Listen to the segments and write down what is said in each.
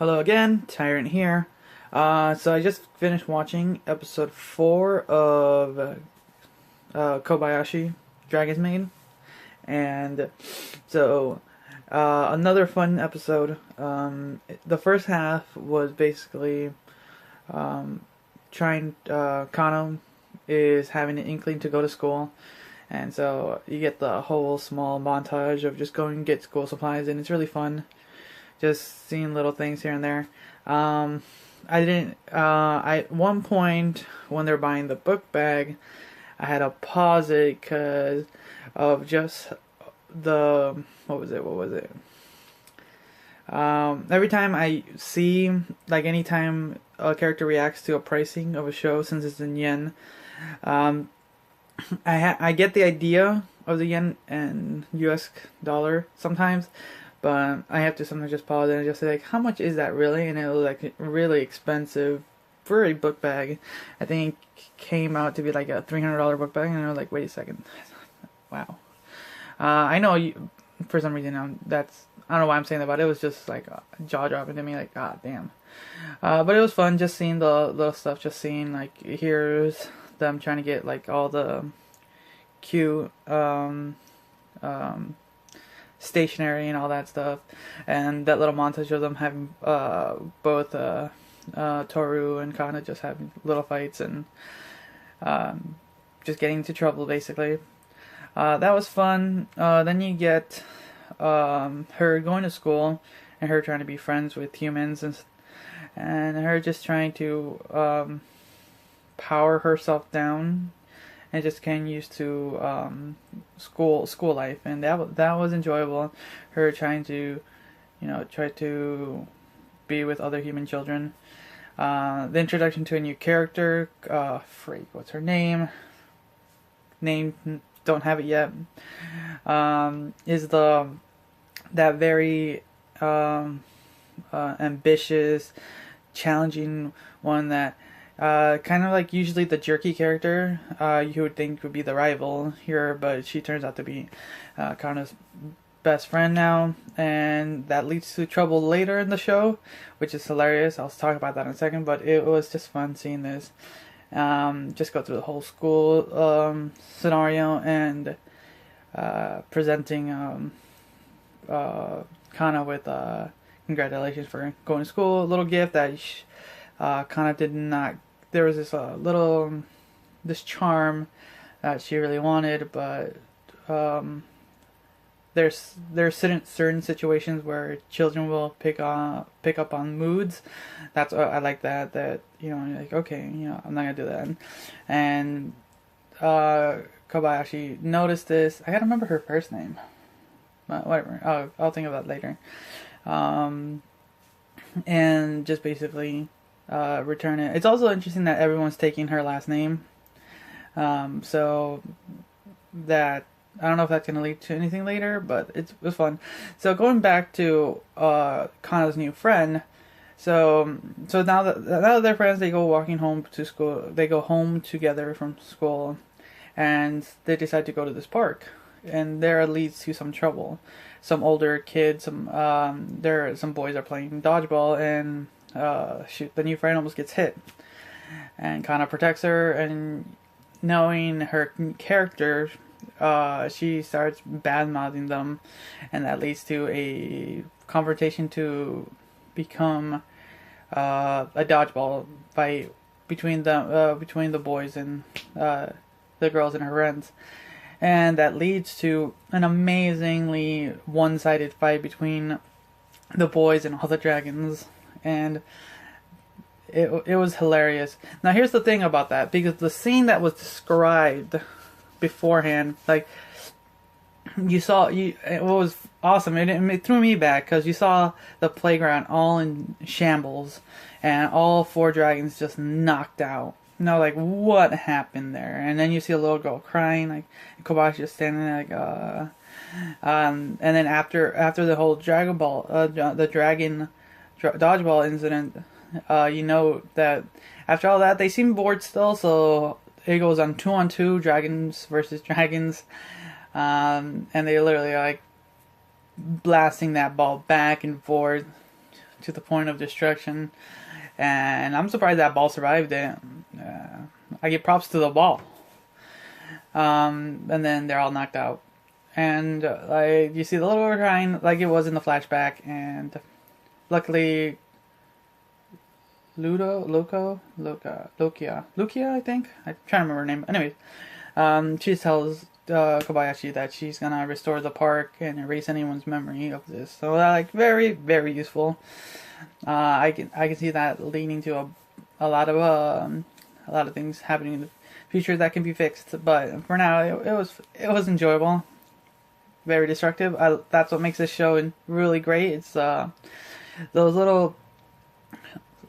Hello again, Tyrant here. So I just finished watching episode 4 of Kobayashi, Dragon's Maid, and so another fun episode. The first half was basically trying. Kanna is having an inkling to go to school, and so you get the whole small montage of just going and get school supplies, and it's really fun. Just seeing little things here and there. I didn't. At one point when they're buying the book bag, I had to pause it because of just the what was it? Every time I see, like, anytime a character reacts to a pricing of a show, since it's in yen, I get the idea of the yen and US dollar sometimes. But I have to sometimes just pause it and just say, like, how much is that really? And it was, like, really expensive for a book bag. I think it came out to be like a $300 book bag, and I was like, wait a second. Wow. I know for some reason, I don't know why I'm saying that, but it was just like jaw dropping to me, like, god damn. But it was fun just seeing the little stuff, just seeing, like, here's them trying to get, like, all the cute, stationery and all that stuff, and that little montage of them having both Toru and Kanna just having little fights and just getting into trouble, basically. That was fun. Then you get her going to school and her trying to be friends with humans, and her just trying to power herself down and just getting used to school life, and that was enjoyable. Her trying to, try to be with other human children. The introduction to a new character, what's her name? Don't have it yet. Is that very ambitious, challenging one that. Kind of like usually the jerky character you would think would be the rival here, but she turns out to be Kanna's best friend now, and that leads to trouble later in the show, which is hilarious. I'll talk about that in a second, but it was just fun seeing this. Just go through the whole school scenario and presenting Kanna with congratulations for going to school, a little gift that Kanna did not. There was this charm that she really wanted, but there's certain situations where children will pick up on moods. That's I like that you're like, okay, I'm not gonna do that. And Kobayashi noticed this. I gotta remember her first name. Whatever. I'll think of that later. And just basically return it. It's also interesting that everyone's taking her last name. So that, I don't know if that's going to lead to anything later, but it was fun. So going back to Kanna's new friend. So now that they're friends, they go walking home to school. They go home together from school, and they decide to go to this park. And there it leads to some trouble. Some older kids, some boys are playing dodgeball, and the new friend almost gets hit. And Kanna protects her, and knowing her character, she starts bad-mouthing them, and that leads to a confrontation to become a dodgeball fight between the boys and the girls and her friends. And that leads to an amazingly one-sided fight between the boys and all the dragons. And it was hilarious. Now here's the thing about that, because the scene that was described beforehand, like, it was awesome. It threw me back, because you saw the playground all in shambles, and all 4 dragons just knocked out. Like, what happened there? And then you see a little girl crying, like, Kobayashi just standing there, like, and then after the whole Dragon Ball, the dragon dodgeball incident, that after all that, they seem bored still, so it goes on 2-on-2, dragons versus dragons, and they literally, like, blasting that ball back and forth to the point of destruction. And I'm surprised that ball survived it. I give props to the ball. And then they're all knocked out. And like you see the little shrine like it was in the flashback, and luckily Lukia, I think. I'm trying to remember her name. Anyways, she tells Kobayashi that she's gonna restore the park and erase anyone's memory of this. So like very, very useful. I can see that leading to a lot of things happening in the future that can be fixed. But for now, it was enjoyable. Very destructive. That's what makes this show really great. It's those little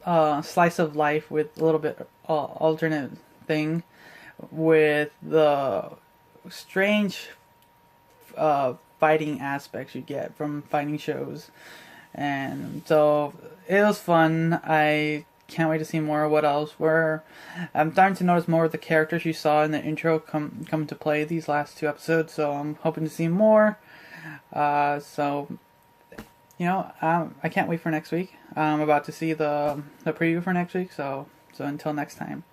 slice of life with a little bit alternate thing, with the strange fighting aspects you get from fighting shows. And so it was fun. I can't wait to see more. What else? I'm starting to notice more of the characters you saw in the intro come to play these last 2 episodes. So I'm hoping to see more. So I can't wait for next week. I'm about to see the preview for next week. So until next time.